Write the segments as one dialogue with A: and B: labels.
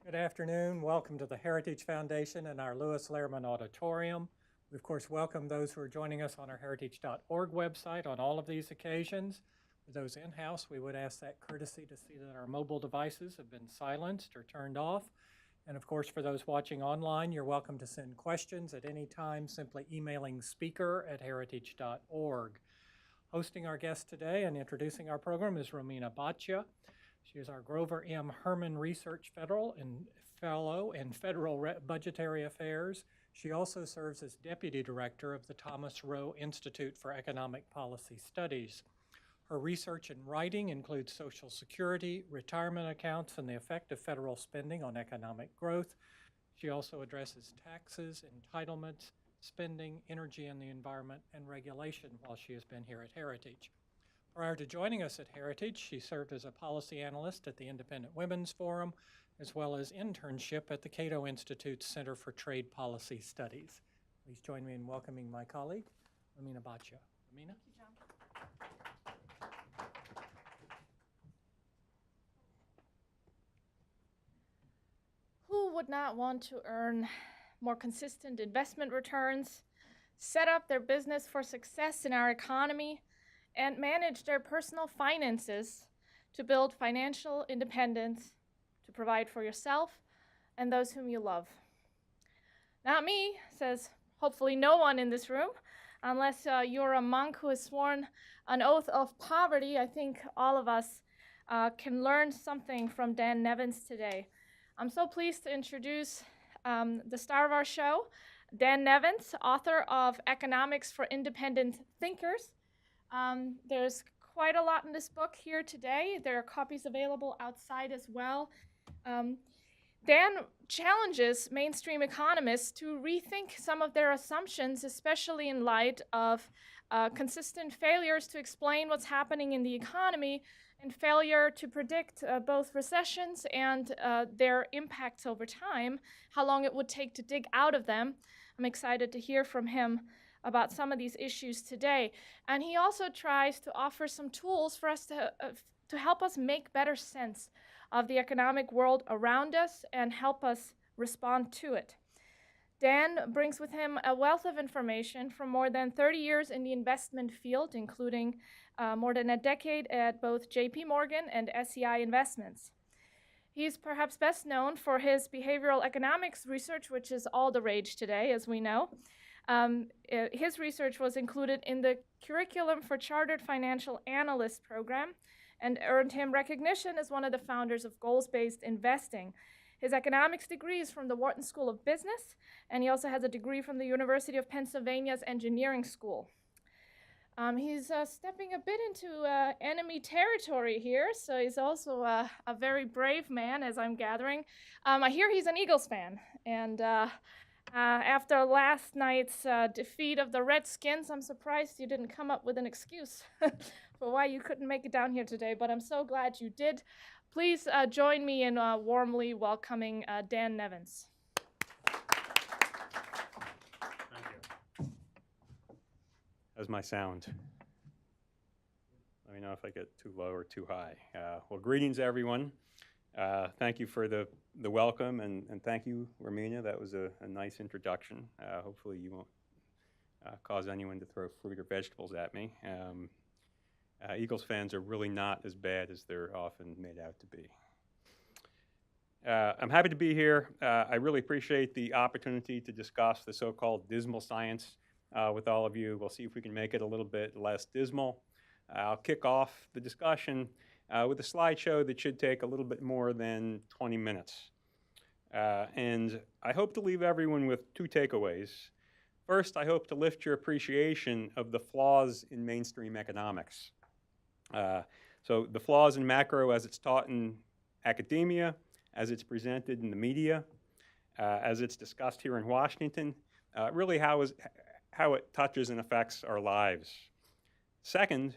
A: Good afternoon. Welcome to the Heritage Foundation and our Lewis Lehrman Auditorium. We, of course, welcome those who are joining us on our heritage.org website on all of these occasions. For those in-house, we would ask that courtesy to see that our mobile devices have been silenced or turned off. And of course, for those watching online, you're welcome to send questions at any time, simply emailing speaker@heritage.org. Hosting our guest today and introducing our program is Romina Baccia. She is our Grover M. Herman Research Fellow in Federal Budgetary Affairs. She also serves as Deputy Director of the Thomas Rowe Institute for Economic Policy Studies. Her research and writing includes Social Security, retirement accounts, and the effect of federal spending on economic growth. She also addresses taxes, entitlements, spending, energy and the environment, and regulation while she has been here at Heritage. Prior to joining us at Heritage, she served as a policy analyst at the Independent Women's Forum, as well as internship at the Cato Institute's Center for Trade Policy Studies. Please join me in welcoming my colleague, Romina Baccia. Romina?
B: Thank you, John. Who would not want to earn more consistent investment returns, set up their business for success in our economy, and manage their personal finances to build financial independence, to provide for yourself and those whom you love? Not me, says hopefully no one in this room, unless you're a monk who has sworn an oath of poverty. I think all of us can learn something from Dan Nevins today. I'm so pleased to introduce the star of our show, Dan Nevins, author of Economics for Independent Thinkers. There's quite a lot in this book here today. There are copies available outside as well. Dan challenges mainstream economists to rethink some of their assumptions, especially in light of consistent failures to explain what's happening in the economy and failure to predict both recessions and their impacts over time, how long it would take to dig out of them. I'm excited to hear from him about some of these issues today. And he also tries to offer some tools for us to help us make better sense of the economic world around us and help us respond to it. Dan brings with him a wealth of information from more than 30 years in the investment field, including more than a decade at both JP Morgan and SEI Investments. He's perhaps best known for his behavioral economics research, which is all the rage today, as we know. His research was included in the Curriculum for Chartered Financial Analysts program and earned him recognition as one of the founders of goals-based investing. His economics degree is from the Wharton School of Business, and he also has a degree from the University of Pennsylvania's Engineering School. He's stepping a bit into enemy territory here, so he's also a very brave man, as I'm gathering. I hear he's an Eagles fan, and after last night's defeat of the Redskins, I'm surprised you didn't come up with an excuse for why you couldn't make it down here today, but I'm so glad you did. Please join me in warmly welcoming Dan Nevins.
C: Thank you. How's my sound? Let me know if I get too low or too high. Well, greetings, everyone. Thank you for the welcome, and thank you, Romina. That was a nice introduction. Hopefully you won't cause anyone to throw fruit or vegetables at me. Eagles fans are really not as bad as they're often made out to be. I'm happy to be here. I really appreciate the opportunity to discuss the so-called dismal science with all of you. We'll see if we can make it a little bit less dismal. I'll kick off the discussion with a slideshow that should take a little bit more than 20 minutes. And I hope to leave everyone with two takeaways. First, I hope to lift your appreciation of the flaws in mainstream economics. So the flaws in macro as it's taught in academia, as it's presented in the media, as it's discussed here in Washington, really how it touches and affects our lives. Second,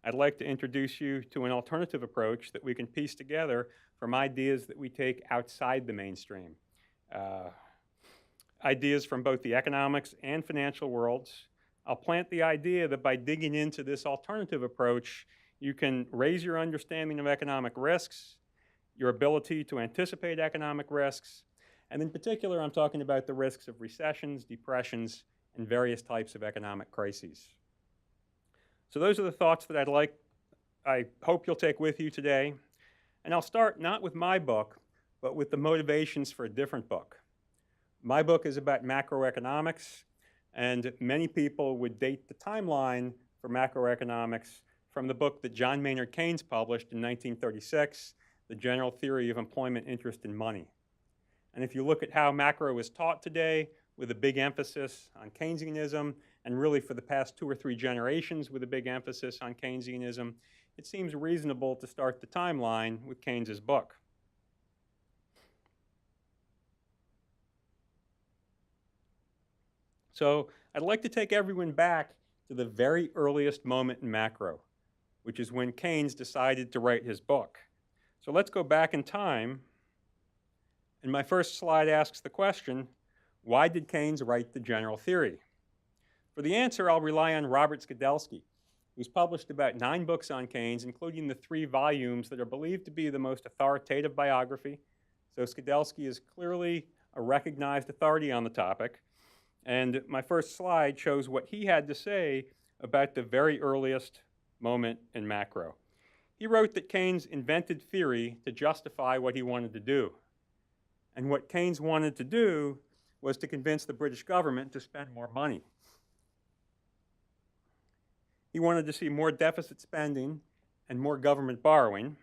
C: I'd like to introduce you to an alternative approach that we can piece together from ideas that we take outside the mainstream. Ideas from both the economics and financial worlds. I'll plant the idea that by digging into this alternative approach, you can raise your understanding of economic risks, your ability to anticipate economic risks, and in particular, I'm talking about the risks of recessions, depressions, and various types of economic crises. So those are the thoughts that I hope you'll take with you today. And I'll start not with my book, but with the motivations for a different book. My book is about macroeconomics, and many people would date the timeline for macroeconomics from the book that John Maynard Keynes published in 1936, The General Theory of Employment, Interest, and Money. And if you look at how macro is taught today, with a big emphasis on Keynesianism, and really for the past 2 or 3 generations with a big emphasis on Keynesianism, it seems reasonable to start the timeline with Keynes's book. So I'd like to take everyone back to the very earliest moment in macro, which is when Keynes decided to write his book. So let's go back in time, and my first slide asks the question, why did Keynes write the general theory? For the answer, I'll rely on Robert Skidelsky, who's published about 9 books on Keynes, including the 3 volumes that are believed to be the most authoritative biography. So Skidelsky is clearly a recognized authority on the topic. And my first slide shows what he had to say about the very earliest moment in macro. He wrote that Keynes invented theory to justify what he wanted to do. And what Keynes wanted to do was to convince the British government to spend more money. He wanted to see more deficit spending and more government borrowing.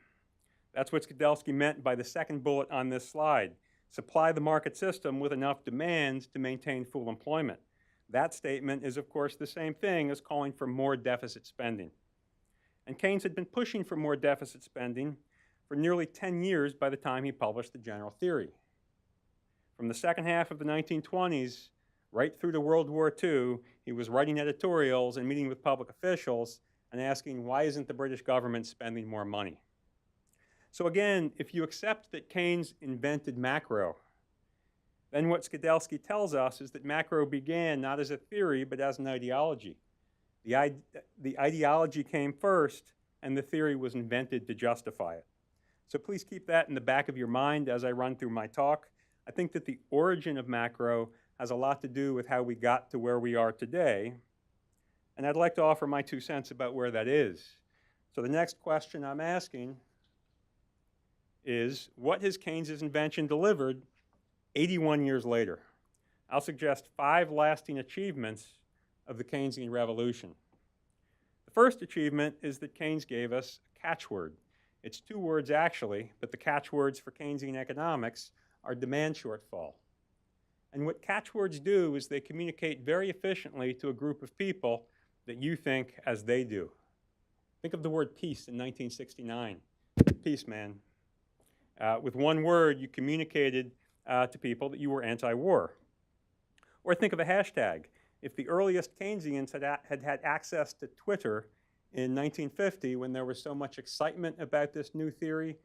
C: That's what Skidelsky meant by the second bullet on this slide. Supply the market system with enough demand to maintain full employment. That statement is, of course, the same thing as calling for more deficit spending. And Keynes had been pushing for more deficit spending for nearly 10 years by the time he published the general theory. From the second half of the 1920s, right through to World War II, he was writing editorials and meeting with public officials and asking, why isn't the British government spending more money? So again, if you accept that Keynes invented macro, then what Skidelsky tells us is that macro began not as a theory, but as an ideology. The ideology came first, and the theory was invented to justify it. So please keep that in the back of your mind as I run through my talk. I think that the origin of macro has a lot to do with how we got to where we are today, and I'd like to offer my 2 cents about where that is. So the next question I'm asking is, what has Keynes's invention delivered 81 years later? I'll suggest 5 lasting achievements of the Keynesian revolution. The first achievement is that Keynes gave us a catchword. It's 2 words actually, but the catchwords for Keynesian economics are demand shortfall. And what catchwords do is they communicate very efficiently to a group of people that you think as they do. Think of the word peace in 1969. Peace, man. With 1 word, you communicated to people that you were anti-war. Or think of a hashtag. If the earliest Keynesians had access to Twitter in 1950, when there was so much excitement about this new theory,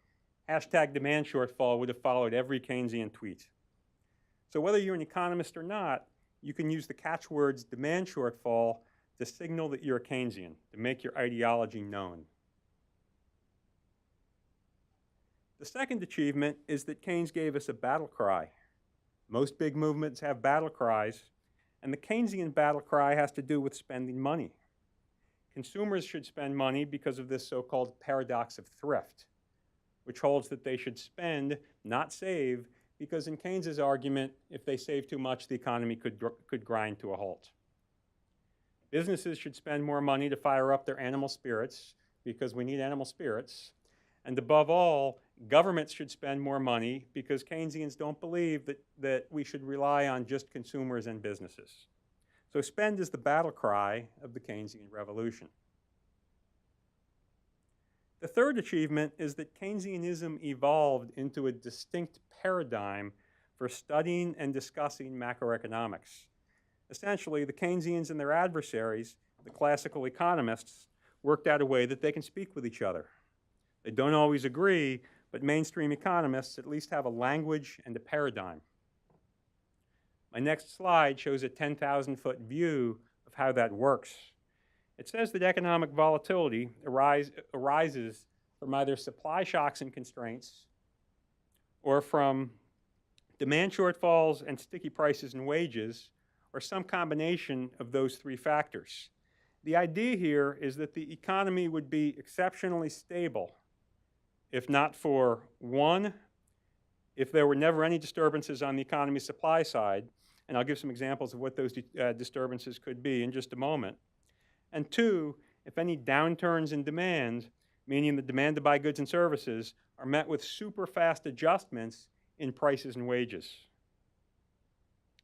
C: hashtag demand shortfall would have followed every Keynesian tweet. So whether you're an economist or not, you can use the catchwords demand shortfall to signal that you're a Keynesian, to make your ideology known. The second achievement is that Keynes gave us a battle cry. Most big movements have battle cries, and the Keynesian battle cry has to do with spending money. Consumers should spend money because of this so-called paradox of thrift, which holds that they should spend, not save, because in Keynes's argument, if they save too much, the economy could grind to a halt. Businesses should spend more money to fire up their animal spirits, because we need animal spirits. And above all, governments should spend more money because Keynesians don't believe that we should rely on just consumers and businesses. So spend is the battle cry of the Keynesian revolution. The third achievement is that Keynesianism evolved into a distinct paradigm for studying and discussing macroeconomics. Essentially, the Keynesians and their adversaries, the classical economists, worked out a way that they can speak with each other. They don't always agree, but mainstream economists at least have a language and a paradigm. My next slide shows a 10,000-foot view of how that works. It says that economic volatility arises from either supply shocks and constraints or from demand shortfalls and sticky prices and wages, or some combination of those three factors. The idea here is that the economy would be exceptionally stable if not for, one, if there were never any disturbances on the economy's supply side, and I'll give some examples of what those disturbances could be in just a moment, and two, if any downturns in demand, meaning the demand to buy goods and services, are met with super fast adjustments in prices and wages.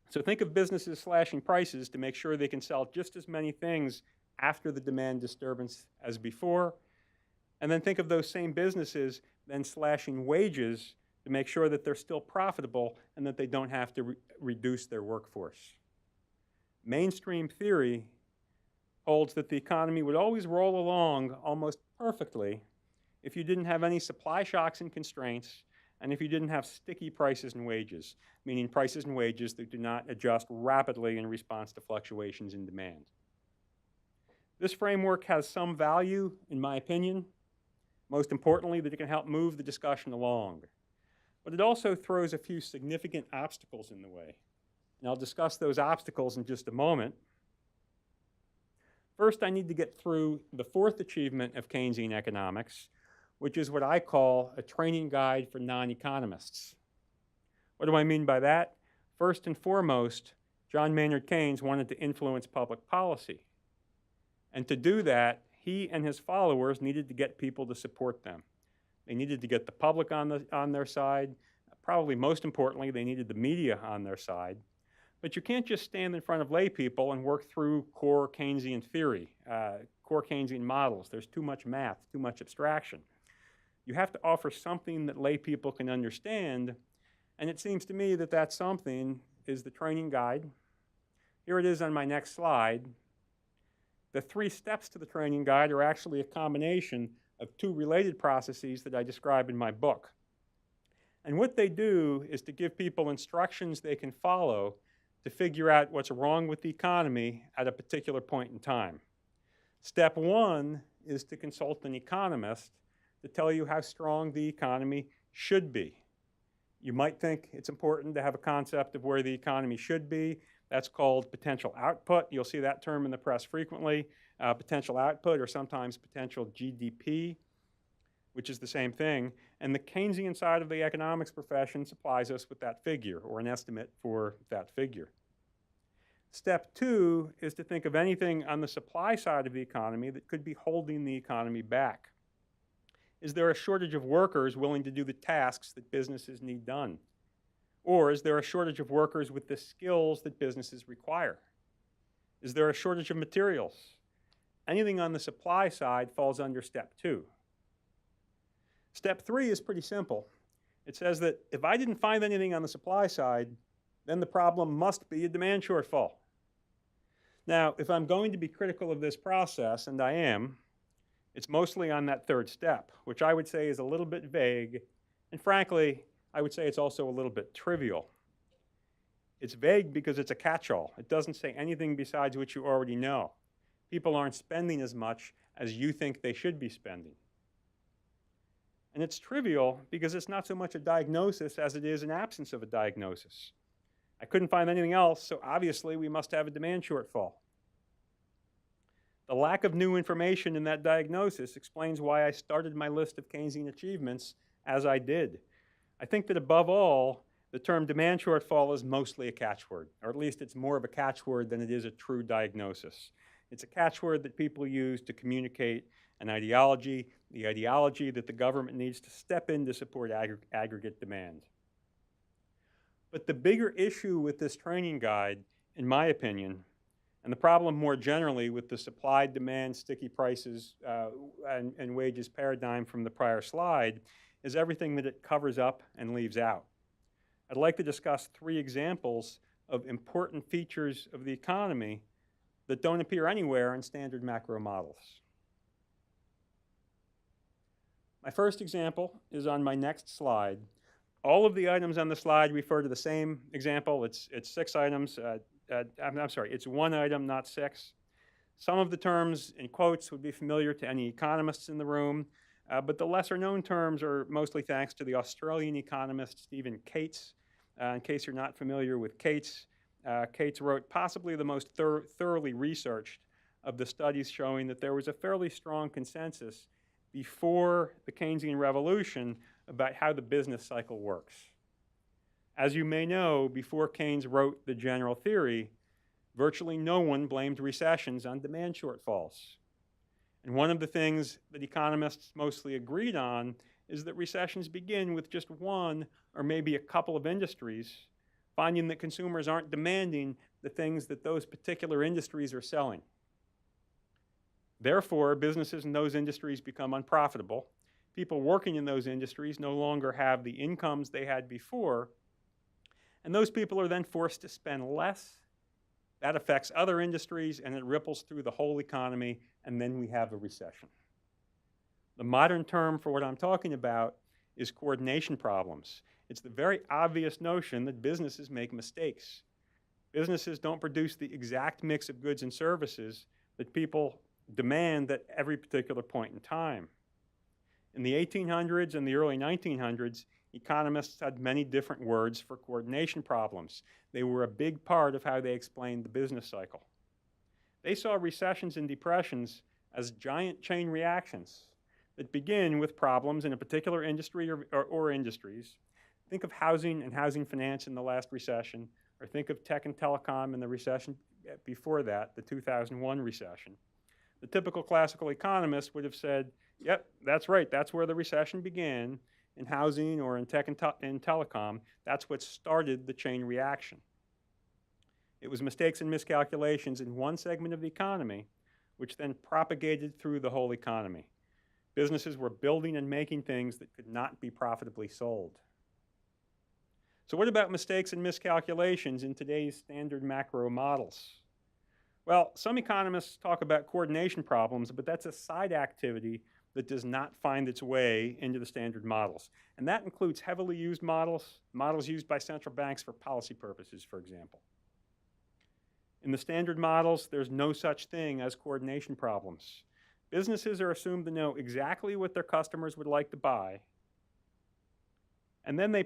C: So think of businesses slashing prices to make sure they can sell just as many things after the demand disturbance as before, and then think of those same businesses then slashing wages to make sure that they're still profitable and that they don't have to reduce their workforce. Mainstream theory holds that the economy would always roll along almost perfectly if you didn't have any supply shocks and constraints, and if you didn't have sticky prices and wages, meaning prices and wages that do not adjust rapidly in response to fluctuations in demand. This framework has some value, in my opinion. Most importantly, that it can help move the discussion along. But it also throws a few significant obstacles in the way. And I'll discuss those obstacles in just a moment. First, I need to get through the fourth achievement of Keynesian economics, which is what I call a training guide for non-economists. What do I mean by that? First and foremost, John Maynard Keynes wanted to influence public policy. And to do that, he and his followers needed to get people to support them. They needed to get the public on their side. Probably most importantly, they needed the media on their side. But you can't just stand in front of lay people and work through core Keynesian theory, core Keynesian models. There's too much math, too much abstraction. You have to offer something that lay people can understand, and it seems to me that that something is the training guide. Here it is on my next slide. The 3 steps to the training guide are actually a combination of 2 related processes that I describe in my book. And what they do is to give people instructions they can follow to figure out what's wrong with the economy at a particular point in time. Step 1 is to consult an economist to tell you how strong the economy should be. You might think it's important to have a concept of where the economy should be. That's called potential output. You'll see that term in the press frequently. Potential output, or sometimes potential GDP, which is the same thing. And the Keynesian side of the economics profession supplies us with that figure, or an estimate for that figure. Step 2 is to think of anything on the supply side of the economy that could be holding the economy back. Is there a shortage of workers willing to do the tasks that businesses need done? Or is there a shortage of workers with the skills that businesses require? Is there a shortage of materials? Anything on the supply side falls under step 2. Step 3 is pretty simple. It says that if I didn't find anything on the supply side, then the problem must be a demand shortfall. Now, if I'm going to be critical of this process, and I am, it's mostly on that 3rd step, which I would say is a little bit vague, and frankly, I would say it's also a little bit trivial. It's vague because it's a catch-all. It doesn't say anything besides what you already know. People aren't spending as much as you think they should be spending. And it's trivial because it's not so much a diagnosis as it is an absence of a diagnosis. I couldn't find anything else, so obviously we must have a demand shortfall. The lack of new information in that diagnosis explains why I started my list of Keynesian achievements as I did. I think that above all, the term demand shortfall is mostly a catchword, or at least it's more of a catchword than it is a true diagnosis. It's a catchword that people use to communicate an ideology, the ideology that the government needs to step in to support aggregate demand. But the bigger issue with this training guide, in my opinion, and the problem more generally with the supply-demand, sticky prices, and wages paradigm from the prior slide, is everything that it covers up and leaves out. I'd like to discuss 3 examples of important features of the economy that don't appear anywhere in standard macro models. My first example is on my next slide. All of the items on the slide refer to the same example. It's 6 items. I'm sorry, it's 1 item, not 6. Some of the terms in quotes would be familiar to any economists in the room. But the lesser known terms are mostly thanks to the Australian economist Stephen Cates. In case you're not familiar with Cates, Cates wrote possibly the most thoroughly researched of the studies showing that there was a fairly strong consensus before the Keynesian revolution about how the business cycle works. As you may know, before Keynes wrote the general theory, virtually no one blamed recessions on demand shortfalls. And one of the things that economists mostly agreed on is that recessions begin with just one or maybe a couple of industries finding that consumers aren't demanding the things that those particular industries are selling. Therefore, businesses in those industries become unprofitable. People working in those industries no longer have the incomes they had before, and those people are then forced to spend less. That affects other industries, and it ripples through the whole economy, and then we have a recession. The modern term for what I'm talking about is coordination problems. It's the very obvious notion that businesses make mistakes. Businesses don't produce the exact mix of goods and services that people demand at every particular point in time. In the 1800s and the early 1900s, economists had many different words for coordination problems. They were a big part of how they explained the business cycle. They saw recessions and depressions as giant chain reactions that begin with problems in a particular industry or industries. Think of housing and housing finance in the last recession, or think of tech and telecom in the recession before that, the 2001 recession. The typical classical economist would have said, yep, that's right, that's where the recession began, in housing or in tech and telecom. That's what started the chain reaction. It was mistakes and miscalculations in one segment of the economy, which then propagated through the whole economy. Businesses were building and making things that could not be profitably sold. So what about mistakes and miscalculations in today's standard macro models? Well, some economists talk about coordination problems, but that's a side activity that does not find its way into the standard models. And that includes heavily used models, models used by central banks for policy purposes, for example. In the standard models, there's no such thing as coordination problems. Businesses are assumed to know exactly what their customers would like to buy, and then they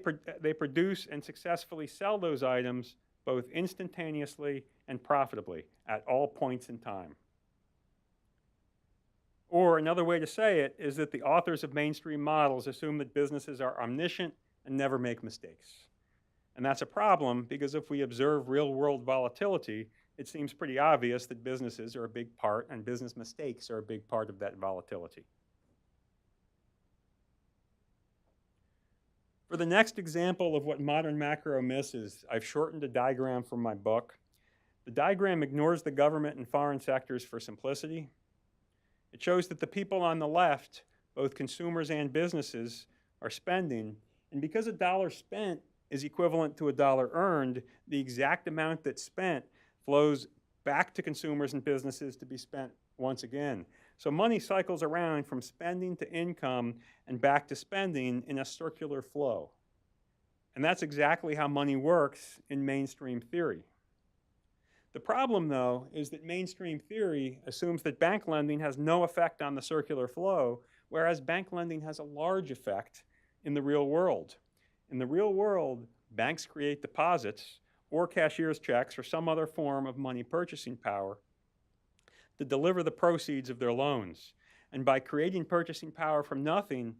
C: produce and successfully sell those items both instantaneously and profitably at all points in time. Or another way to say it is that the authors of mainstream models assume that businesses are omniscient and never make mistakes. And that's a problem because if we observe real-world volatility, it seems pretty obvious that businesses are a big part and business mistakes are a big part of that volatility. For the next example of what modern macro misses, I've shortened a diagram from my book. The diagram ignores the government and foreign sectors for simplicity. It shows that the people on the left, both consumers and businesses, are spending, and because a dollar spent is equivalent to a dollar earned, the exact amount that's spent flows back to consumers and businesses to be spent once again. So money cycles around from spending to income and back to spending in a circular flow. And that's exactly how money works in mainstream theory. The problem, though, is that mainstream theory assumes that bank lending has no effect on the circular flow, whereas bank lending has a large effect in the real world. In the real world, banks create deposits or cashier's checks or some other form of money purchasing power to deliver the proceeds of their loans. And by creating purchasing power from nothing,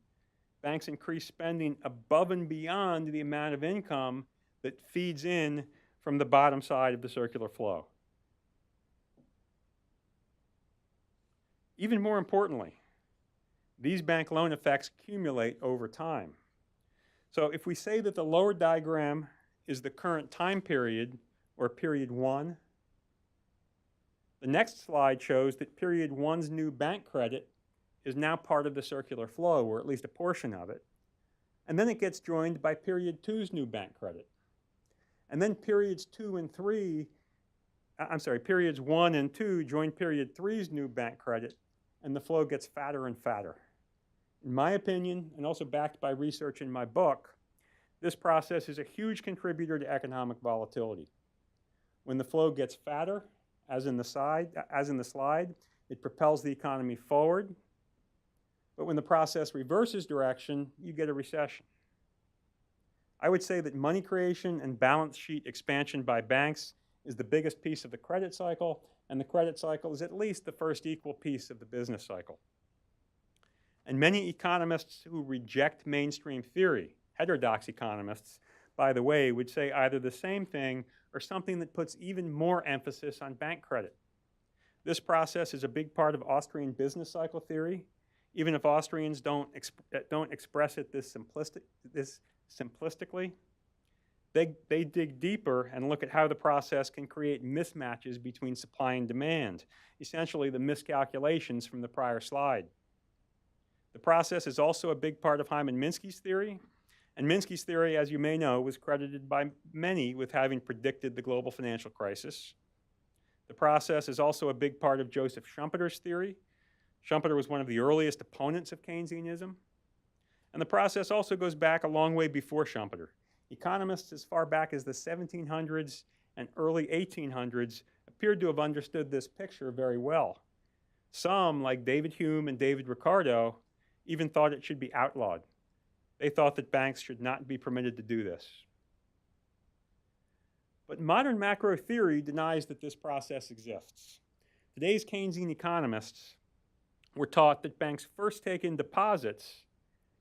C: banks increase spending above and beyond the amount of income that feeds in from the bottom side of the circular flow. Even more importantly, these bank loan effects accumulate over time. So if we say that the lower diagram is the current time period, or period 1, the next slide shows that period 1's new bank credit is now part of the circular flow, or at least a portion of it. And then it gets joined by period 2's new bank credit. And then periods 1 and 2 join period 3's new bank credit, and the flow gets fatter and fatter. In my opinion, and also backed by research in my book, this process is a huge contributor to economic volatility. When the flow gets fatter, as in the slide, it propels the economy forward. But when the process reverses direction, you get a recession. I would say that money creation and balance sheet expansion by banks is the biggest piece of the credit cycle, and the credit cycle is at least the first equal piece of the business cycle. And many economists who reject mainstream theory, heterodox economists, by the way, would say either the same thing or something that puts even more emphasis on bank credit. This process is a big part of Austrian business cycle theory, even if Austrians don't express it this simplistically. They dig deeper and look at how the process can create mismatches between supply and demand, essentially the miscalculations from the prior slide. The process is also a big part of Hyman Minsky's theory, and Minsky's theory, as you may know, was credited by many with having predicted the global financial crisis. The process is also a big part of Joseph Schumpeter's theory. Schumpeter was one of the earliest opponents of Keynesianism. And the process also goes back a long way before Schumpeter. Economists as far back as the 1700s and early 1800s appeared to have understood this picture very well. Some, like David Hume and David Ricardo, even thought it should be outlawed. They thought that banks should not be permitted to do this. But modern macro theory denies that this process exists. Today's Keynesian economists were taught that banks first take in deposits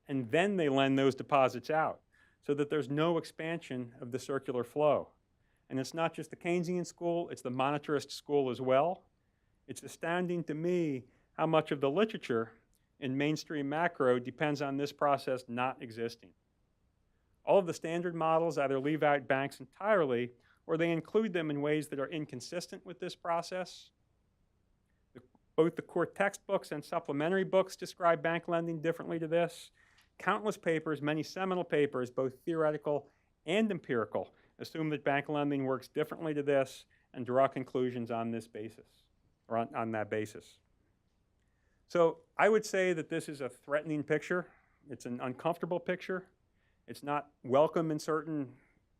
C: and then they lend those deposits out, so that there's no expansion of the circular flow. And it's not just the Keynesian school, it's the monetarist school as well. It's astounding to me how much of the literature in mainstream macro depends on this process not existing. All of the standard models either leave out banks entirely or they include them in ways that are inconsistent with this process. Both the core textbooks and supplementary books describe bank lending differently to this. Countless papers, many seminal papers, both theoretical and empirical, assume that bank lending works differently to this and draw conclusions on this basis, or on that basis. So I would say that this is a threatening picture. It's an uncomfortable picture. It's not welcome in certain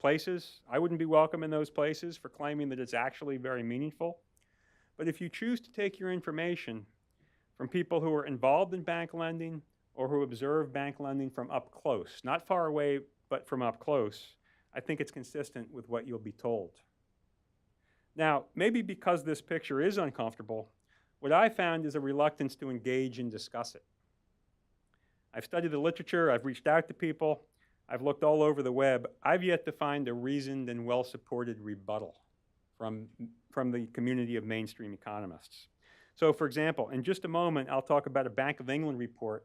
C: places. I wouldn't be welcome in those places for claiming that it's actually very meaningful. But if you choose to take your information from people who are involved in bank lending or who observe bank lending from up close, not far away, but from up close, I think it's consistent with what you'll be told. Now, maybe because this picture is uncomfortable, what I found is a reluctance to engage and discuss it. I've studied the literature, I've reached out to people, I've looked all over the web. I've yet to find a reasoned and well-supported rebuttal from the community of mainstream economists. So, for example, in just a moment, I'll talk about a Bank of England report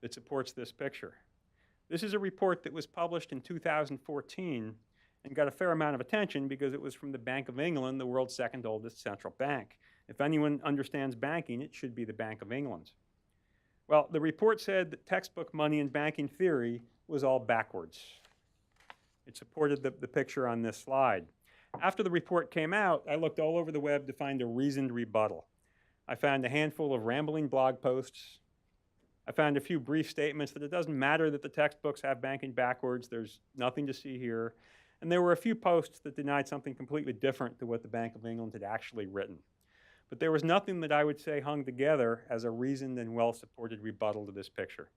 C: that supports this picture. This is a report that was published in 2014 and got a fair amount of attention because it was from the Bank of England, the world's second oldest central bank. If anyone understands banking, it should be the Bank of England. Well, the report said that textbook money and banking theory was all backwards. It supported the picture on this slide. After the report came out, I looked all over the web to find a reasoned rebuttal. I found a handful of rambling blog posts. I found a few brief statements that it doesn't matter that the textbooks have banking backwards, there's nothing to see here. And there were a few posts that denied something completely different to what the Bank of England had actually written. But there was nothing that I would say hung together as a reasoned and well-supported rebuttal to this picture.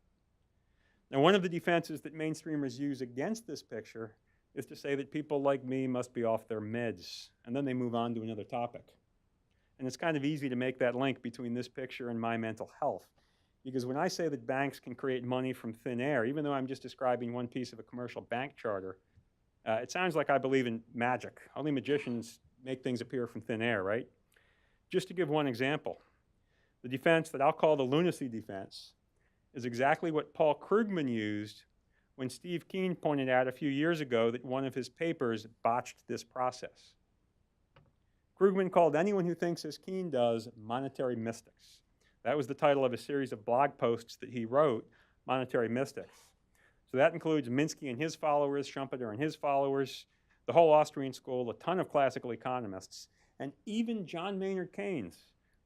C: Now, one of the defenses that mainstreamers use against this picture is to say that people like me must be off their meds, and then they move on to another topic. And it's kind of easy to make that link between this picture and my mental health. Because when I say that banks can create money from thin air, even though I'm just describing one piece of a commercial bank charter, it sounds like I believe in magic. Only magicians make things appear from thin air, right? Just to give one example, the defense that I'll call the lunacy defense is exactly what Paul Krugman used when Steve Keen pointed out a few years ago that one of his papers botched this process. Krugman called anyone who thinks as Keen does monetary mystics. That was the title of a series of blog posts that he wrote, Monetary Mystics. So that includes Minsky and his followers, Schumpeter and his followers, the whole Austrian school, a ton of classical economists, and even John Maynard Keynes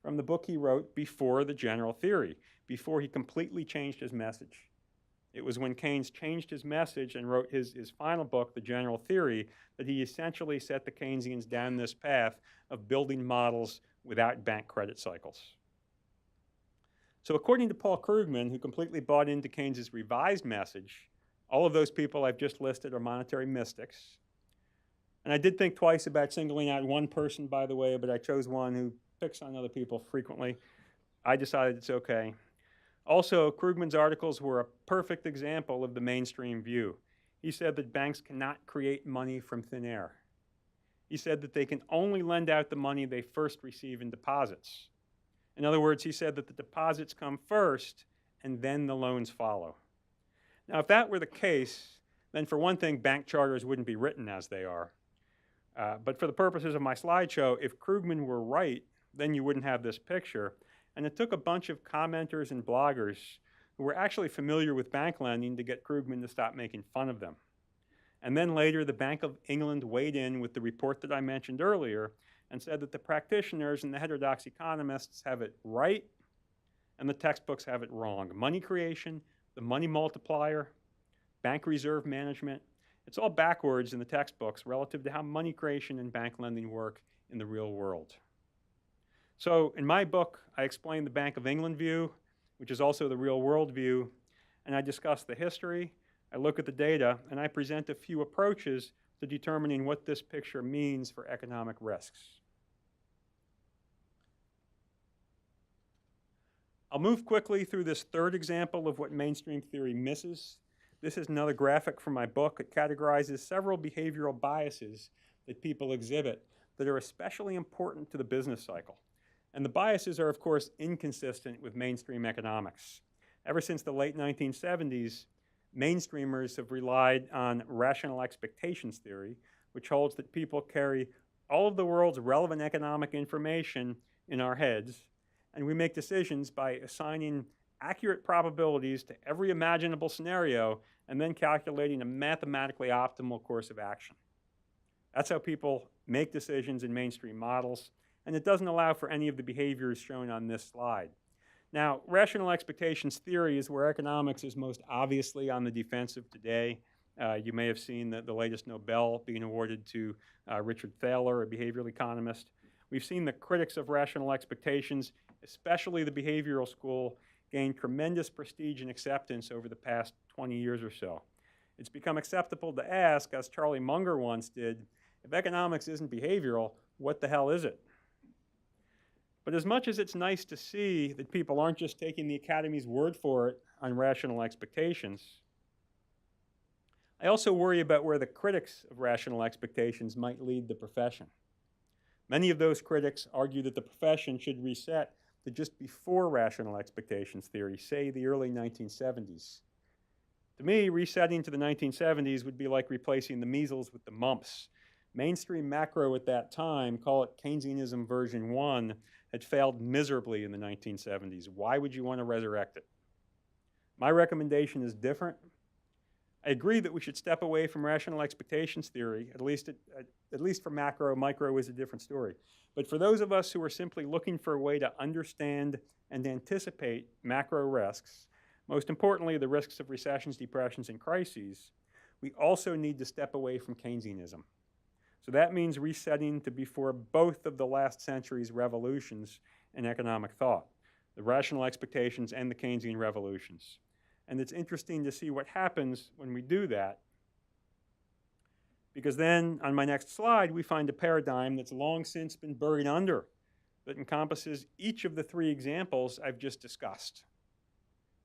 C: from the book he wrote before the general theory, before he completely changed his message. It was when Keynes changed his message and wrote his final book, The General Theory, that he essentially set the Keynesians down this path of building models without bank credit cycles. So according to Paul Krugman, who completely bought into Keynes's revised message, all of those people I've just listed are monetary mystics. And I did think twice about singling out one person, by the way, but I chose one who picks on other people frequently. I decided it's okay. Also, Krugman's articles were a perfect example of the mainstream view. He said that banks cannot create money from thin air. He said that they can only lend out the money they first receive in deposits. In other words, he said that the deposits come first and then the loans follow. Now, if that were the case, then for one thing, bank charters wouldn't be written as they are. But for the purposes of my slideshow, if Krugman were right, then you wouldn't have this picture. And it took a bunch of commenters and bloggers who were actually familiar with bank lending to get Krugman to stop making fun of them. And then later, the Bank of England weighed in with the report that I mentioned earlier and said that the practitioners and the heterodox economists have it right and the textbooks have it wrong. Money creation, the money multiplier, bank reserve management, it's all backwards in the textbooks relative to how money creation and bank lending work in the real world. So in my book, I explain the Bank of England view, which is also the real world view, and I discuss the history, I look at the data, and I present a few approaches to determining what this picture means for economic risks. I'll move quickly through this third example of what mainstream theory misses. This is another graphic from my book. It categorizes several behavioral biases that people exhibit that are especially important to the business cycle. And the biases are, of course, inconsistent with mainstream economics. Ever since the late 1970s, mainstreamers have relied on rational expectations theory, which holds that people carry all of the world's relevant economic information in our heads, and we make decisions by assigning accurate probabilities to every imaginable scenario and then calculating a mathematically optimal course of action. That's how people make decisions in mainstream models, and it doesn't allow for any of the behaviors shown on this slide. Now, rational expectations theory is where economics is most obviously on the defensive today. You may have seen the latest Nobel being awarded to Richard Thaler, a behavioral economist. We've seen the critics of rational expectations, especially the behavioral school, gain tremendous prestige and acceptance over the past 20 years or so. It's become acceptable to ask, as Charlie Munger once did, if economics isn't behavioral, what the hell is it? But as much as it's nice to see that people aren't just taking the Academy's word for it on rational expectations, I also worry about where the critics of rational expectations might lead the profession. Many of those critics argue that the profession should reset to just before rational expectations theory, say the early 1970s. To me, resetting to the 1970s would be like replacing the measles with the mumps. Mainstream macro at that time, call it Keynesianism version 1, had failed miserably in the 1970s. Why would you want to resurrect it? My recommendation is different. I agree that we should step away from rational expectations theory, at least for macro. Micro is a different story. But for those of us who are simply looking for a way to understand and anticipate macro risks, most importantly the risks of recessions, depressions, and crises, we also need to step away from Keynesianism. So that means resetting to before both of the last century's revolutions in economic thought, the rational expectations and the Keynesian revolutions. And it's interesting to see what happens when we do that, because then on my next slide we find a paradigm that's long since been buried under that encompasses each of the three examples I've just discussed: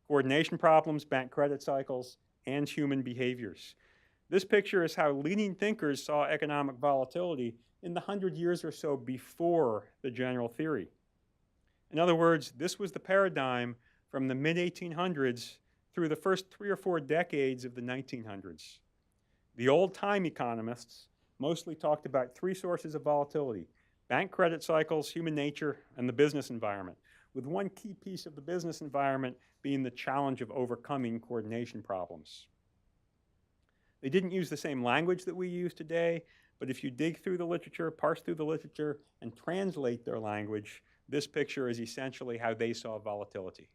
C: coordination problems, bank credit cycles, and human behaviors. This picture is how leading thinkers saw economic volatility in the 100 years or so before the general theory. In other words, this was the paradigm from the mid-1800s through the first 3 or 4 decades of the 1900s. The old-time economists mostly talked about 3 sources of volatility: bank credit cycles, human nature, and the business environment, with one key piece of the business environment being the challenge of overcoming coordination problems. They didn't use the same language that we use today, but if you dig through the literature, parse through the literature, and translate their language, this picture is essentially how they saw volatility.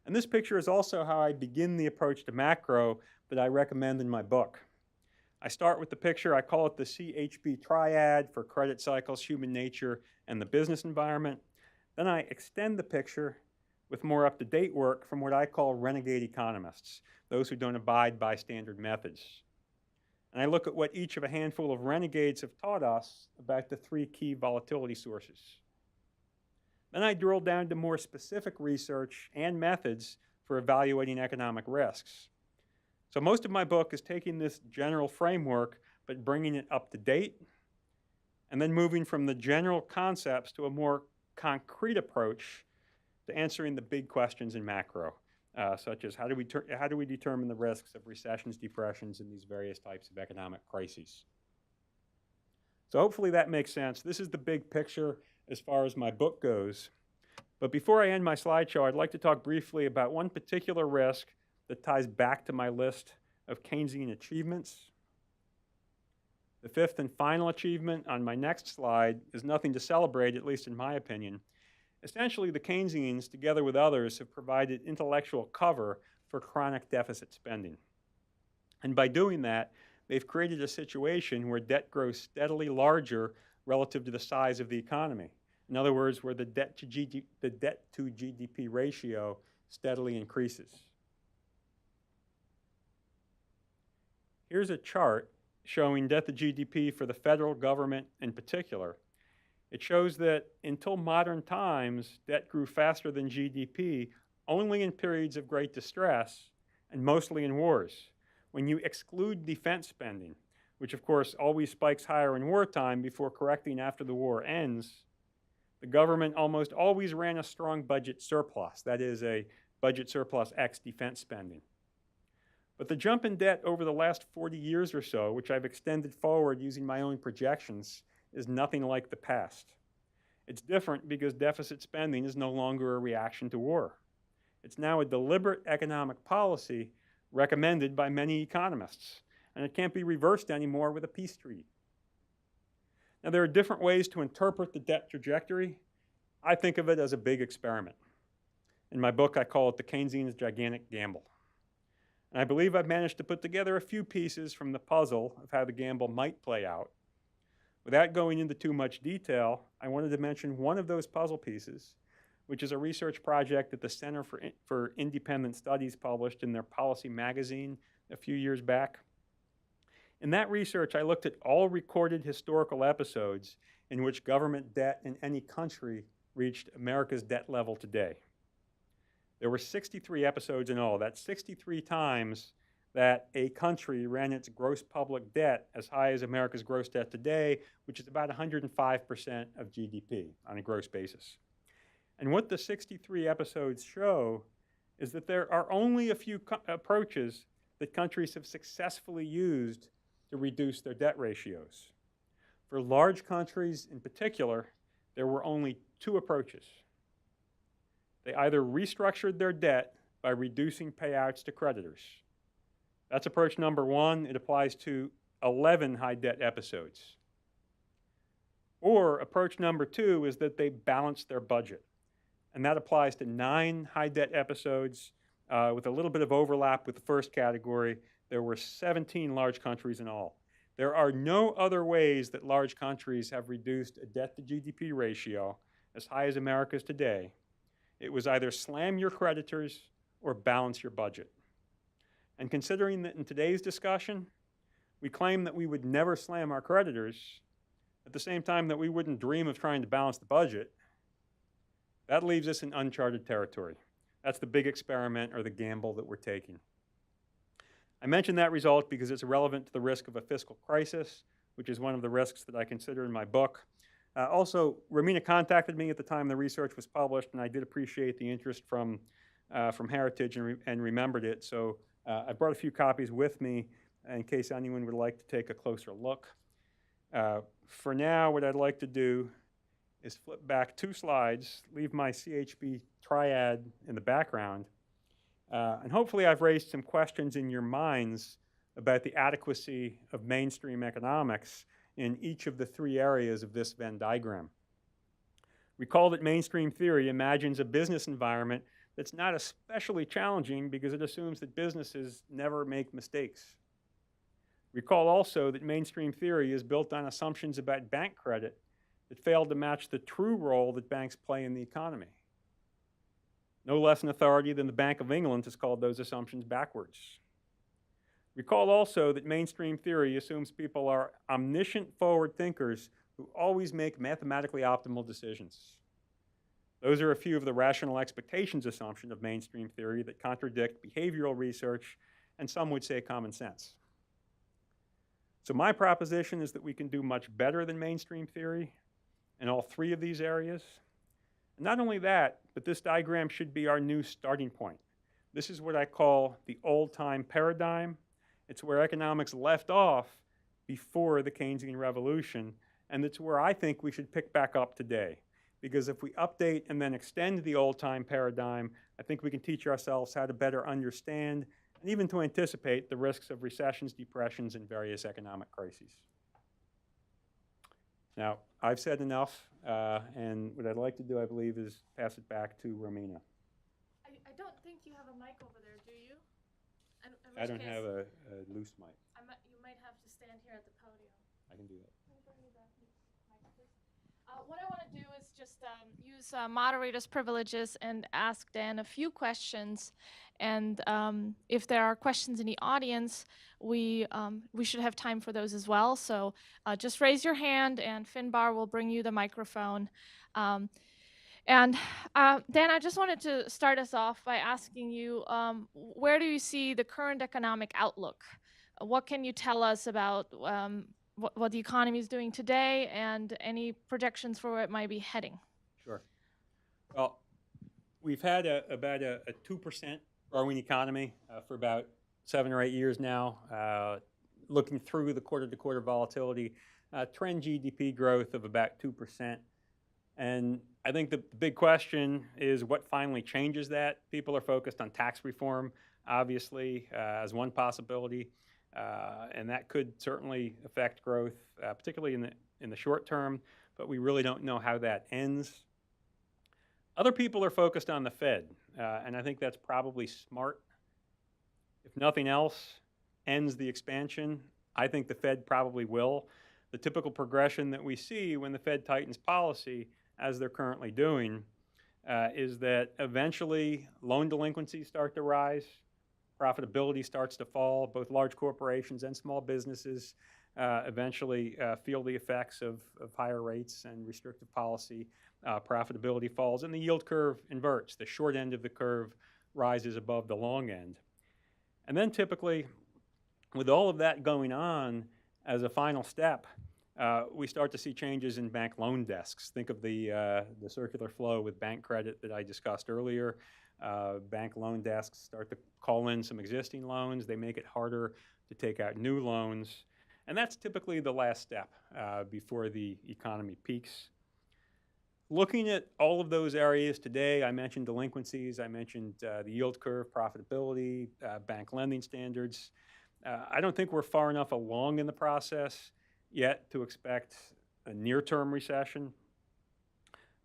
C: And this picture is also how I begin the approach to macro that I recommend in my book. I start with the picture, I call it the CHB triad for credit cycles, human nature, and the business environment. Then I extend the picture with more up-to-date work from what I call renegade economists, those who don't abide by standard methods. And I look at what each of a handful of renegades have taught us about the three key volatility sources. Then I drill down to more specific research and methods for evaluating economic risks. So most of my book is taking this general framework but bringing it up to date, and then moving from the general concepts to a more concrete approach to answering the big questions in macro, such as how do we determine the risks of recessions, depressions, and these various types of economic crises. So hopefully that makes sense. This is the big picture as far as my book goes. But before I end my slideshow, I'd like to talk briefly about one particular risk that ties back to my list of Keynesian achievements. The fifth and final achievement on my next slide is nothing to celebrate, at least in my opinion. Essentially, the Keynesians, together with others, have provided intellectual cover for chronic deficit spending. And by doing that, they've created a situation where debt grows steadily larger relative to the size of the economy. In other words, where the debt to GDP ratio steadily increases. Here's a chart showing debt to GDP for the federal government in particular. It shows that until modern times, debt grew faster than GDP only in periods of great distress and mostly in wars. When you exclude defense spending, which of course always spikes higher in wartime before correcting after the war ends, the government almost always ran a strong budget surplus, that is, a budget surplus x defense spending. But the jump in debt over the last 40 years or so, which I've extended forward using my own projections, is nothing like the past. It's different because deficit spending is no longer a reaction to war. It's now a deliberate economic policy recommended by many economists, and it can't be reversed anymore with a peace treaty. Now, there are different ways to interpret the debt trajectory. I think of it as a big experiment. In my book, I call it the Keynesian's gigantic gamble. And I believe I've managed to put together a few pieces from the puzzle of how the gamble might play out. Without going into too much detail, I wanted to mention one of those puzzle pieces, which is a research project that the Center for Independent Studies published in their policy magazine a few years back. In that research, I looked at all recorded historical episodes in which government debt in any country reached America's debt level today. There were 63 episodes in all. That's 63 times that a country ran its gross public debt as high as America's gross debt today, which is about 105% of GDP on a gross basis. And what the 63 episodes show is that there are only a few approaches that countries have successfully used to reduce their debt ratios. For large countries in particular, there were only two approaches. They either restructured their debt by reducing payouts to creditors. That's approach number one. It applies to 11 high debt episodes. Or approach number two is that they balanced their budget. And that applies to 9 high debt episodes with a little bit of overlap with the first category. There were 17 large countries in all. There are no other ways that large countries have reduced a debt to GDP ratio as high as America's today. It was either slam your creditors or balance your budget. And considering that in today's discussion, we claim that we would never slam our creditors, at the same time that we wouldn't dream of trying to balance the budget, that leaves us in uncharted territory. That's the big experiment or the gamble that we're taking. I mention that result because it's relevant to the risk of a fiscal crisis, which is one of the risks that I consider in my book. Also, Romina contacted me at the time the research was published, and I did appreciate the interest from Heritage and remembered it. So I brought a few copies with me in case anyone would like to take a closer look. For now, what I'd like to do is flip back 2 slides, leave my CHB triad in the background, and hopefully I've raised some questions in your minds about the adequacy of mainstream economics in each of the 3 areas of this Venn diagram. Recall that mainstream theory imagines a business environment that's not especially challenging because it assumes that businesses never make mistakes. Recall also that mainstream theory is built on assumptions about bank credit that fail to match the true role that banks play in the economy. no less an authority than the Bank of England has called those assumptions backwards. Recall also that mainstream theory assumes people are omniscient forward thinkers who always make mathematically optimal decisions. Those are a few of the rational expectations assumptions of mainstream theory that contradict behavioral research and some would say common sense. So my proposition is that we can do much better than mainstream theory in all three of these areas. And not only that, but this diagram should be our new starting point. This is what I call the old-time paradigm. It's where economics left off before the Keynesian revolution, and it's where I think we should pick back up today. Because if we update and then extend the old-time paradigm, I think we can teach ourselves how to better understand and even to anticipate the risks of recessions, depressions, and various economic crises. Now, I've said enough, and what I'd like to do, I believe, is pass it back to Romina.
B: I don't think you have a mic over there, do you?
C: I don't have a loose mic.
B: You might have to stand here at the podium.
C: I can do that.
B: What I want to do is just use moderator's privileges and ask Dan a few questions. And if there are questions in the audience, we should have time for those as well. So just raise your hand and Finbar will bring you the microphone. Dan, I just wanted to start us off by asking you, where do you see the current economic outlook? What can you tell us about what the economy is doing today and any projections for where it might be heading?
C: Sure. Well, we've had about a 2% growing economy for about 7 or 8 years now. Looking through the quarter-to-quarter volatility, trend GDP growth of about 2%. And I think the big question is what finally changes that. People are focused on tax reform, obviously, as one possibility. And that could certainly affect growth, particularly in the short term, but we really don't know how that ends. Other people are focused on the Fed, and I think that's probably smart. If nothing else ends the expansion, I think the Fed probably will. The typical progression that we see when the Fed tightens policy, as they're currently doing, is that eventually loan delinquencies start to rise. Profitability starts to fall. Both large corporations and small businesses eventually feel the effects of higher rates and restrictive policy. Profitability falls and the yield curve inverts. The short end of the curve rises above the long end. And then typically, with all of that going on as a final step, we start to see changes in bank loan desks. Think of the circular flow with bank credit that I discussed earlier. Bank loan desks start to call in some existing loans. They make it harder to take out new loans. And that's typically the last step before the economy peaks. Looking at all of those areas today, I mentioned delinquencies, I mentioned the yield curve, profitability, bank lending standards. I don't think we're far enough along in the process yet to expect a near-term recession.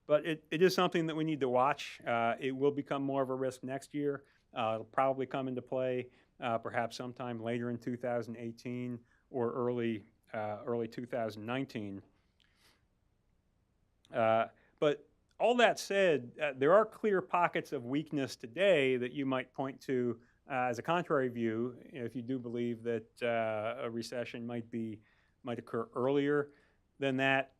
C: But it is something that we need to watch. It will become more of a risk next year. It'll probably come into play perhaps sometime later in 2018 or early 2019. But all that said, there are clear pockets of weakness today that you might point to as a contrary view if you do believe that a recession might occur earlier than that.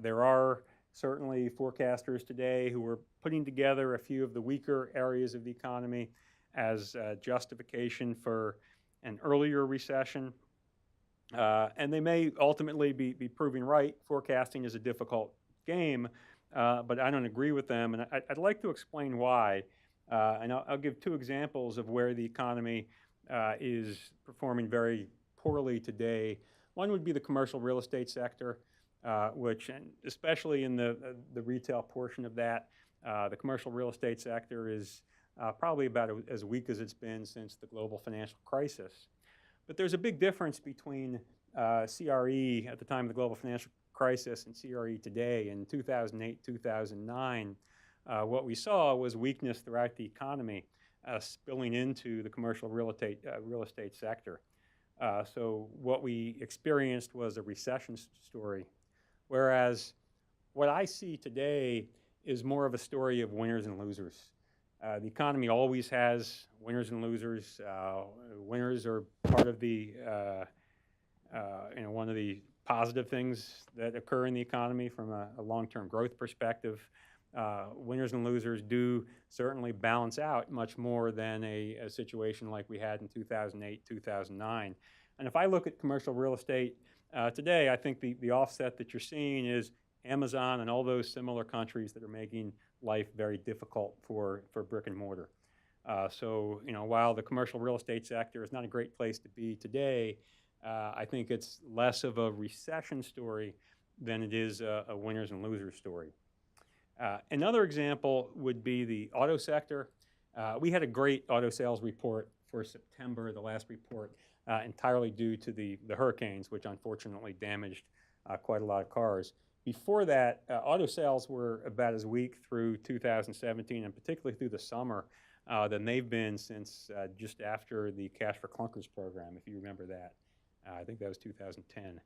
C: There are certainly forecasters today who are putting together a few of the weaker areas of the economy as justification for an earlier recession. And they may ultimately be proving right. Forecasting is a difficult game, but I don't agree with them. And I'd like to explain why. And I'll give 2 examples of where the economy is performing very poorly today. One would be the commercial real estate sector. Which, and especially in the retail portion of that, the commercial real estate sector is probably about as weak as it's been since the global financial crisis. But there's a big difference between CRE at the time of the global financial crisis and CRE today. In 2008, 2009, what we saw was weakness throughout the economy spilling into the commercial real estate sector. So what we experienced was a recession story. Whereas what I see today is more of a story of winners and losers. The economy always has winners and losers. Winners are part of the, one of the positive things that occur in the economy from a long-term growth perspective. Winners and losers do certainly balance out much more than a situation like we had in 2008, 2009. And if I look at commercial real estate today, I think the offset that you're seeing is Amazon and all those similar countries that are making life very difficult for brick and mortar. So, while the commercial real estate sector is not a great place to be today, I think it's less of a recession story than it is a winners and losers story. Another example would be the auto sector. We had a great auto sales report for September, the last report, entirely due to the hurricanes, which unfortunately damaged quite a lot of cars. Before that, auto sales were about as weak through 2017, and particularly through the summer, than they've been since just after the Cash for Clunkers program, if you remember that. I think that was 2010.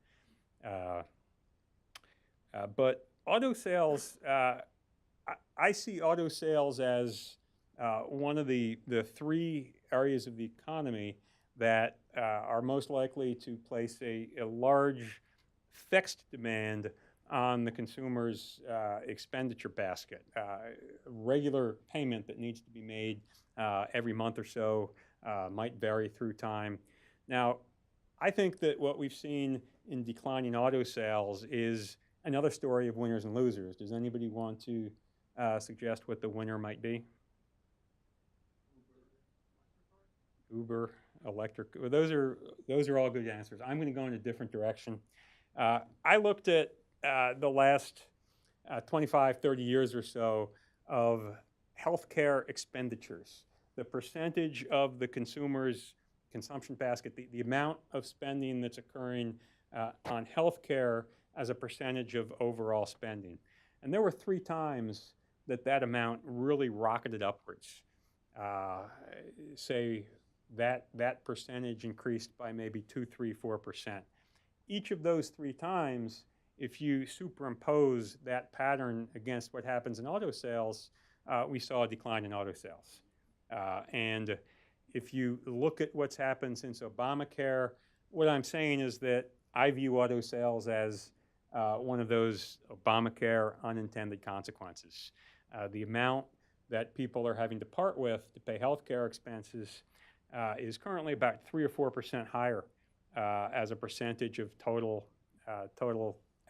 C: But auto sales, I see auto sales as one of the three areas of the economy that are most likely to place a large fixed demand on the consumer's expenditure basket. Regular payment that needs to be made every month or so might vary through time. Now, I think that what we've seen in declining auto sales is another story of winners and losers. Does anybody want to suggest what the winner might be? Uber, electric. Well, those are all good answers. I'm going to go in a different direction. I looked at the last 25, 30 years or so of healthcare expenditures, the percentage of the consumer's consumption basket, the amount of spending that's occurring on healthcare as a percentage of overall spending. And there were 3 times that amount really rocketed upwards. Say that percentage increased by maybe 2, 3, 4%. Each of those 3 times, if you superimpose that pattern against what happens in auto sales, we saw a decline in auto sales. And if you look at what's happened since Obamacare, what I'm saying is that I view auto sales as one of those Obamacare unintended consequences. The amount that people are having to part with to pay health care expenses is currently about 3 or 4% higher as a percentage of total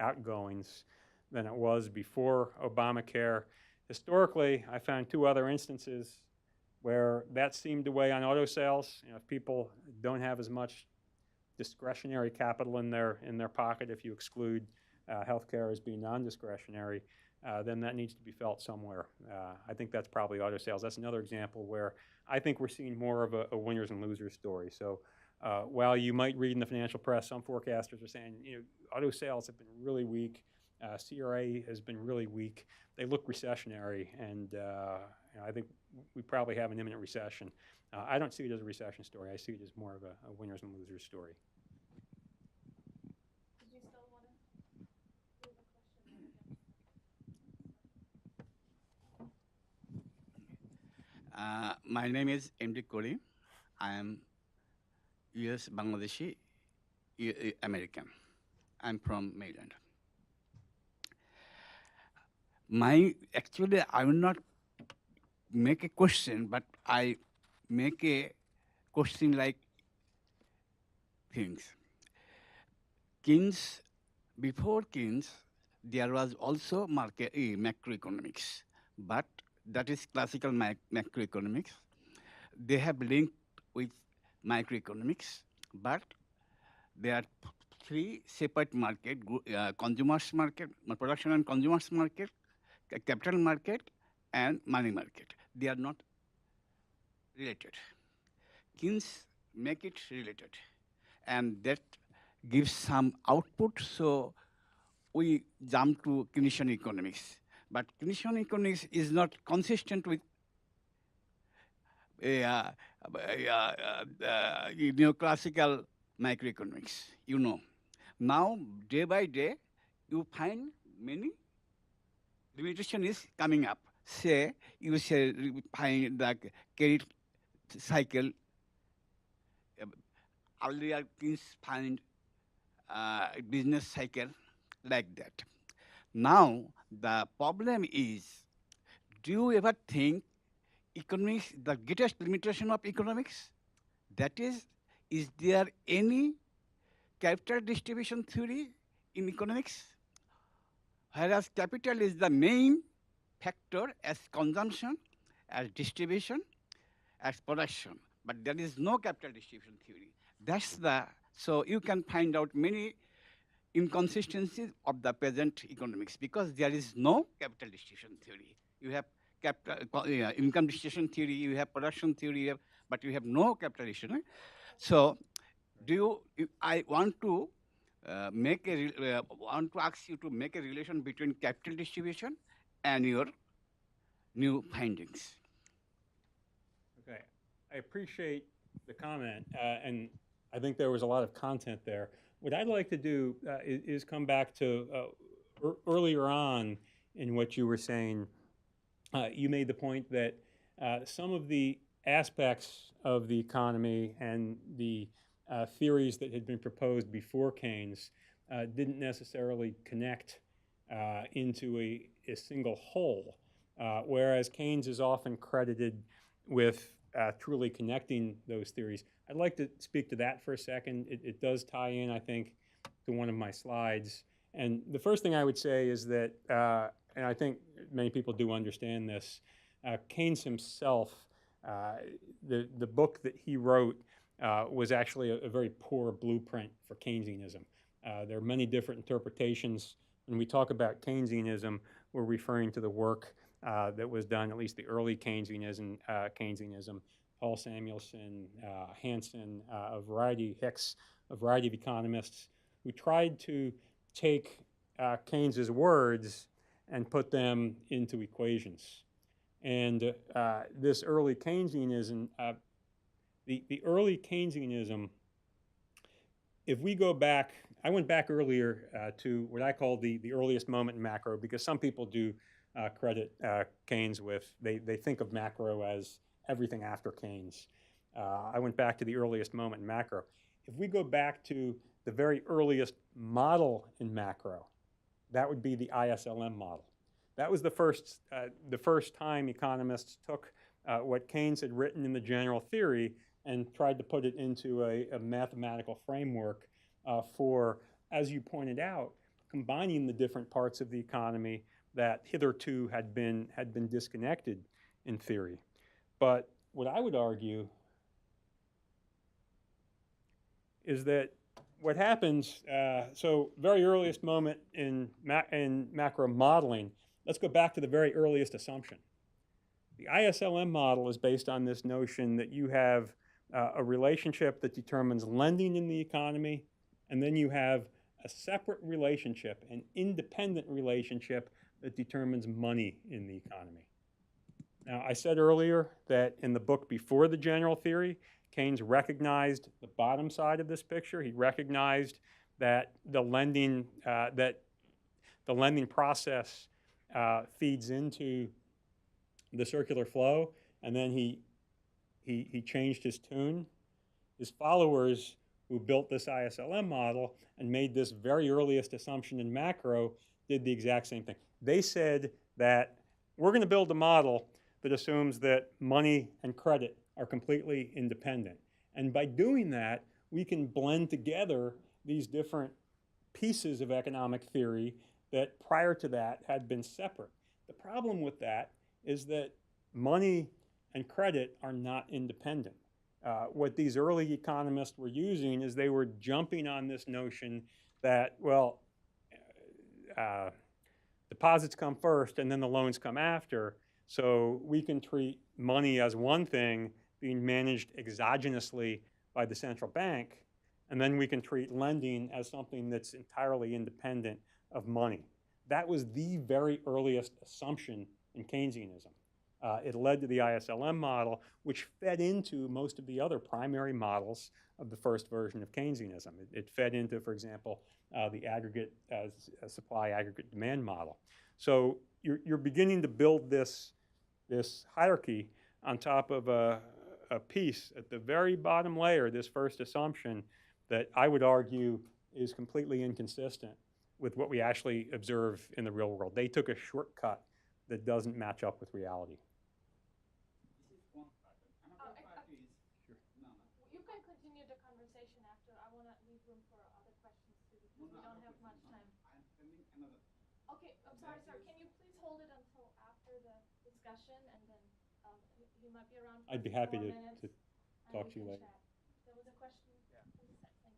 C: outgoings than it was before Obamacare. Historically, I found 2 other instances where that seemed to weigh on auto sales. If people don't have as much discretionary capital in their pocket, if you exclude healthcare as being non-discretionary, then that needs to be felt somewhere. I think that's probably auto sales. That's another example where I think we're seeing more of a winners and losers story. So while you might read in the financial press, some forecasters are saying, auto sales have been really weak. CRA has been really weak. They look recessionary, and I think we probably have an imminent recession. I don't see it as a recession story. I see it as more of a winners and losers story.
B: Did you still want to do the question?
D: My name is MD Kori. I am US Bangladeshi American. I'm from Maryland. Actually, I will not make a question, but I make a question like things. Before Keynes, there was also macroeconomics, but that is classical macroeconomics. They have linked with microeconomics, but there are 3 separate markets: consumers market, production and consumers market, capital market, and money market. They are not related. Keynes make it related, and that gives some output, so we jump to Keynesian economics. But Keynesian economics is not consistent with classical macroeconomics. Now, day by day, you find many limitation is coming up. say you say find the credit cycle. Earlier Keynes find business cycle like that. Now the problem is, do you ever think economics, the greatest limitation of economics? That is there any capital distribution theory in economics? Whereas capital is the main factor as consumption, as distribution, as production. But there is no capital distribution theory. So you can find out many inconsistencies of the present economics because there is no capital distribution theory. You have income distribution theory, you have production theory, but you have no capital distribution. So I want to want to ask you to make a relation between capital distribution and your new findings.
C: Okay, I appreciate the comment, and I think there was a lot of content there. What I'd like to do is come back to earlier on in what you were saying. You made the point that some of the aspects of the economy and the theories that had been proposed before Keynes didn't necessarily connect into a single whole, whereas Keynes is often credited with truly connecting those theories. I'd like to speak to that for a second. It does tie in, I think, to one of my slides. And the first thing I would say is that, and I think many people do understand this, Keynes himself, the book that he wrote was actually a very poor blueprint for Keynesianism. There are many different interpretations. When we talk about Keynesianism, we're referring to the work that was done, at least the early Keynesianism, Paul Samuelson, Hansen, Hicks, a variety of economists who tried to take Keynes's words and put them into equations. And this early Keynesianism, the early Keynesianism, if we go back, I went back earlier to what I call the earliest moment in macro, because some people do credit Keynes with, they think of macro as everything after Keynes. I went back to the earliest moment in macro. If we go back to the very earliest model in macro, that would be the ISLM model. That was the first time economists took what Keynes had written in the general theory and tried to put it into a mathematical framework for, as you pointed out, combining the different parts of the economy that hitherto had been disconnected in theory. But what I would argue is that what happens, so very earliest moment in macro modeling, let's go back to the very earliest assumption. The ISLM model is based on this notion that you have a relationship that determines lending in the economy, and then you have a separate relationship, an independent relationship that determines money in the economy. Now, I said earlier that in the book before the general theory, Keynes recognized the bottom side of this picture. He recognized that the lending process feeds into the circular flow, and then he changed his tune. His followers, who built this ISLM model and made this very earliest assumption in macro, did the exact same thing. They said that we're going to build a model that assumes that money and credit are completely independent. And by doing that, we can blend together these different pieces of economic theory that prior to that had been separate. The problem with that is that money and credit are not independent. What these early economists were using is they were jumping on this notion that, well, deposits come first and then the loans come after, so we can treat money as one thing being managed exogenously by the central bank, and then we can treat lending as something that's entirely independent of money. That was the very earliest assumption in Keynesianism. It led to the ISLM model, which fed into most of the other primary models of the first version of Keynesianism. It fed into, for example, the aggregate supply, aggregate demand model. So you're beginning to build this hierarchy on top of a piece at the very bottom layer, this first assumption that I would argue is completely inconsistent with what we actually observe in the real world. They took a shortcut that doesn't match up with reality.
B: You can continue the conversation after. I want to leave room for other questions too because we don't have much time. Okay, I'm sorry, sir. Can you please hold it until after the discussion and then he might be around for
C: I'd be
B: a few
C: happy
B: more
C: to
B: minutes,
C: talk
B: and
C: to you
B: we
C: later.
B: can chat. There was a question from the side. Thank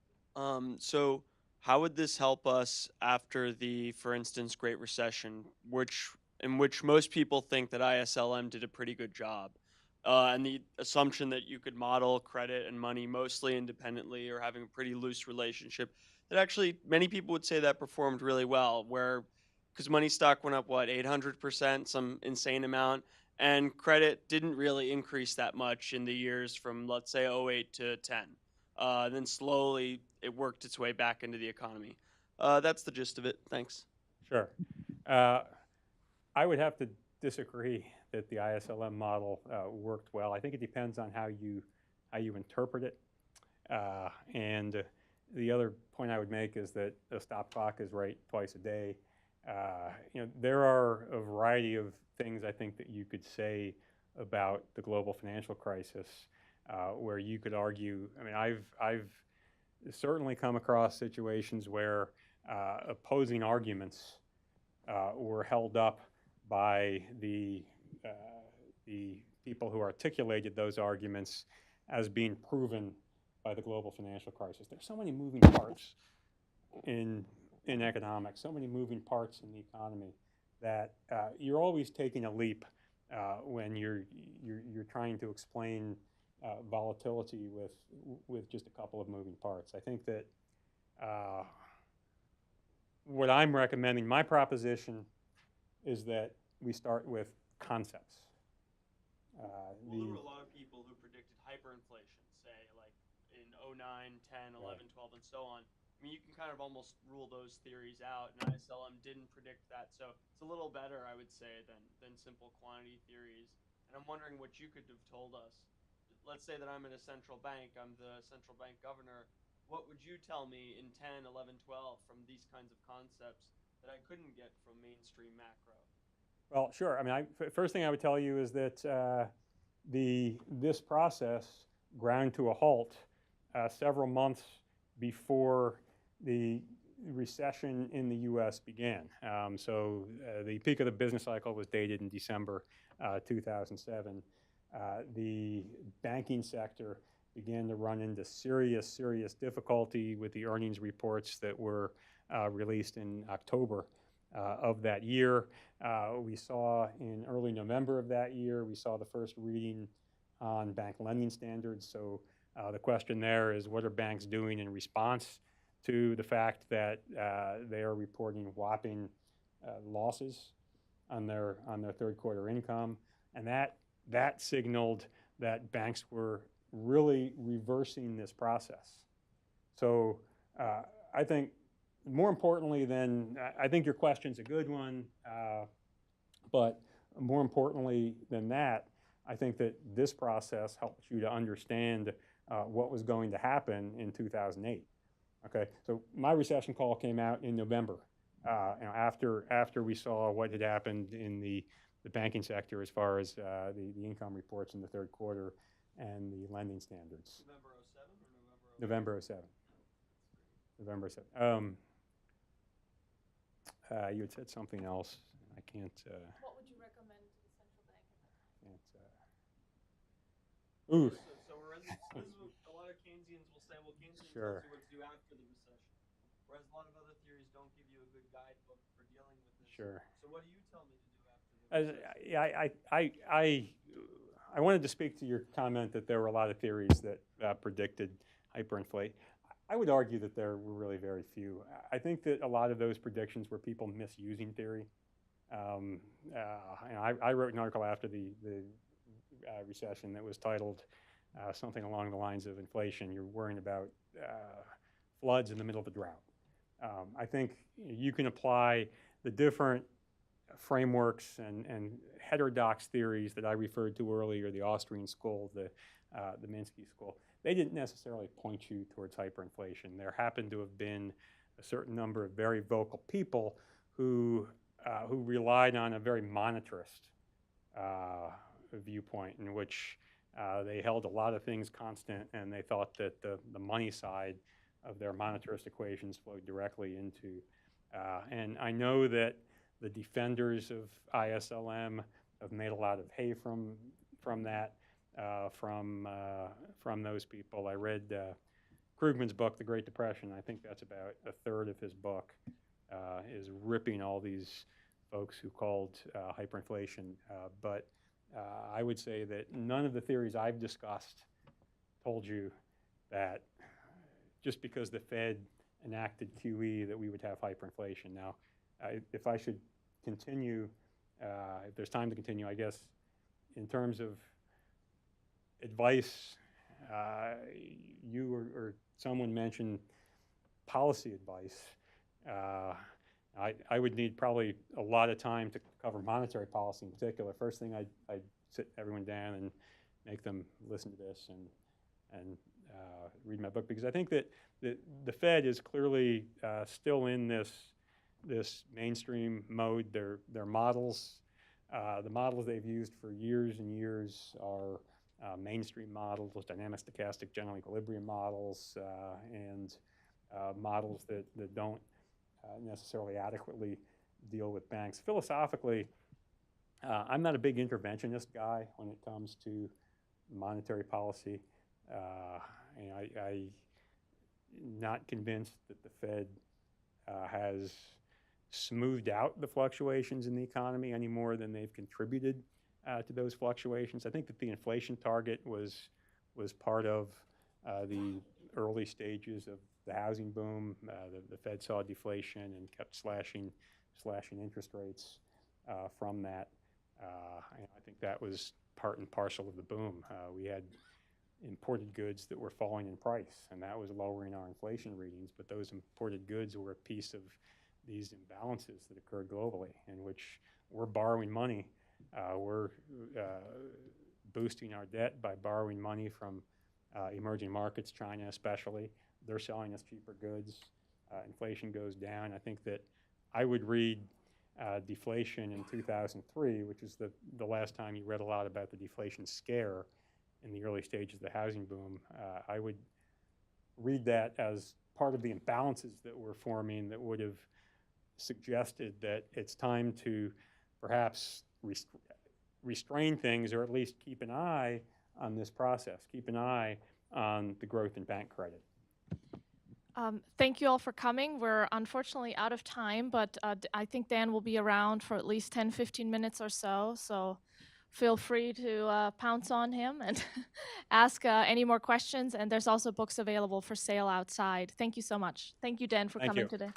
B: you.
E: So how would this help us after the, for instance, Great Recession, in which most people think that ISLM did a pretty good job, and the assumption that you could model credit and money mostly independently or having a pretty loose relationship, that actually many people would say that performed really well, where because money stock went up, what, 800%, some insane amount, and credit didn't really increase that much in the years from, let's say, '08 to 10. And then slowly it worked its way back into the economy. That's the gist of it. Thanks.
C: Sure. I would have to disagree that the ISLM model worked well. I think it depends on how you interpret it. And the other point I would make is that a stop clock is right twice a day. There are a variety of things I think that you could say about the global financial crisis where you could argue. I mean, I've certainly come across situations where opposing arguments were held up by the people who articulated those arguments as being proven by the global financial crisis. There's so many moving parts in economics, so many moving parts in the economy that you're always taking a leap when you're trying to explain volatility with just a couple of moving parts. I think that what I'm recommending, my proposition, is that we start with concepts.
E: Well, there were a lot of people who predicted hyperinflation, say, like in '09, 10, 11, 12, and so on. I mean, you can kind of almost rule those theories out, and ISLM didn't predict that. So it's a little better, I would say, than simple quantity theories. And I'm wondering what you could have told us. Let's say that I'm at a central bank, I'm the central bank governor. What would you tell me in 10, 11, 12 from these kinds of concepts that I couldn't get from mainstream macro?
C: Well, sure. I mean, first thing I would tell you is that this process ground to a halt several months before the recession in the U.S. began. So the peak of the business cycle was dated in December 2007. The banking sector began to run into serious difficulty with the earnings reports that were released in October of that year. We saw in early November of that year, we saw the first reading on bank lending standards. So the question there is, what are banks doing in response to the fact that they are reporting whopping losses on their third quarter income? And that signaled that banks were really reversing this process. So I think more importantly than, I think your question's a good one, but more importantly than that, I think that this process helped you to understand what was going to happen in 2008. Okay, so my recession call came out in November, after we saw what had happened in the banking sector as far as the income reports in the third quarter and the lending standards.
E: November '07 or
C: November '07. November '07. You had said something else. I can't.
B: What would you recommend to the central bank at that time?
C: Ooh.
E: So we're in this is a lot of Keynesians will say, well, Keynesian
C: Sure.
E: tells you what to do after the recession, whereas a lot of other theories don't give you a good guidebook for dealing with this.
C: Sure.
E: So what do you tell me to do after the recession?
C: I wanted to speak to your comment that there were a lot of theories that predicted hyperinflation. I would argue that there were really very few. I think that a lot of those predictions were people misusing theory. I wrote an article after the recession that was titled something along the lines of inflation. You're worrying about floods in the middle of a drought. I think you can apply the different frameworks and heterodox theories that I referred to earlier, the Austrian school, the Minsky school, they didn't necessarily point you towards hyperinflation. There happened to have been a certain number of very vocal people who relied on a very monetarist viewpoint in which they held a lot of things constant, and they thought that the money side of their monetarist equations flowed directly into. And I know that the defenders of ISLM have made a lot of hay from that, from those people. I read Krugman's book, The Great Depression. I think that's about a third of his book, is ripping all these folks who called hyperinflation. But I would say that none of the theories I've discussed told you that just because the Fed enacted QE that we would have hyperinflation. Now, if I should continue, if there's time to continue, I guess, in terms of advice, you or someone mentioned policy advice. I would need probably a lot of time to cover monetary policy in particular. First thing, I'd sit everyone down and make them listen to this and read my book, because I think that the Fed is clearly still in this mainstream mode. Their models, the models they've used for years and years are mainstream models, dynamic stochastic general equilibrium models, and models that don't necessarily adequately deal with banks. Philosophically, I'm not a big interventionist guy when it comes to monetary policy. I'm not convinced that the Fed has smoothed out the fluctuations in the economy any more than they've contributed to those fluctuations. I think that the inflation target was part of the early stages of the housing boom. The Fed saw deflation and kept slashing interest rates from that. And I think that was part and parcel of the boom. We had imported goods that were falling in price, and that was lowering our inflation readings. But those imported goods were a piece of these imbalances that occurred globally, in which we're borrowing money. We're boosting our debt by borrowing money from emerging markets, China especially. They're selling us cheaper goods. Inflation goes down. I think that I would read deflation in 2003, which is the last time you read a lot about the deflation scare in the early stages of the housing boom. I would read that as part of the imbalances that were forming that would have suggested that it's time to perhaps restrain things, or at least keep an eye on this process, keep an eye on the growth in bank credit.
B: Thank you all for coming. We're unfortunately out of time, but I think Dan will be around for at least 10, 15 minutes or so. So feel free to pounce on him and ask any more questions. And there's also books available for sale outside. Thank you so much. Thank you, Dan, for coming today.